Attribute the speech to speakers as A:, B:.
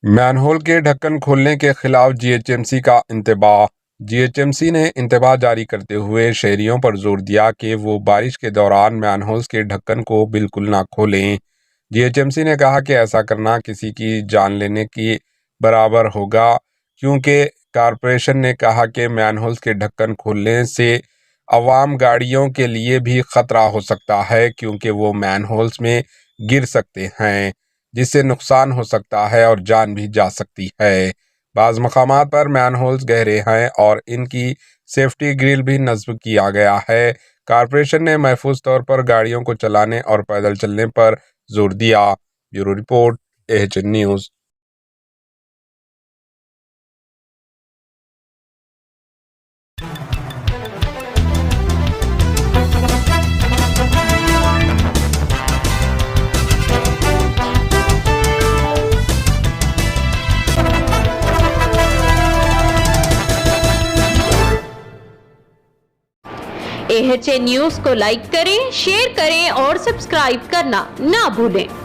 A: مین whole کے ڈھکن کھولنے کے خلاف جی ایچ ایم سی کا انتباہ۔ جی ایچ ایم سی نے انتباہ جاری کرتے ہوئے شہریوں پر زور دیا کہ وہ بارش کے دوران مین ہولز کے ڈھکن کو بالکل نہ کھولیں۔ جی ایچ ایم سی نے کہا کہ ایسا کرنا کسی کی جان لینے کی برابر ہوگا، کیونکہ کارپوریشن نے کہا کہ مین ہولز کے ڈھکن کھولنے سے عوام گاڑیوں کے لیے بھی خطرہ ہو سکتا ہے، کیونکہ وہ مین ہولز میں گر سکتے ہیں، جس سے نقصان ہو سکتا ہے اور جان بھی جا سکتی ہے۔ بعض مقامات پر مین ہولز گہرے ہیں اور ان کی سیفٹی گرل بھی نصب کیا گیا ہے۔ کارپوریشن نے محفوظ طور پر گاڑیوں کو چلانے اور پیدل چلنے پر زور دیا۔ Bureau report, AHN news.
B: AHN news کو لائک کریں، شیئر کریں اور سبسکرائب کرنا نہ بھولیں۔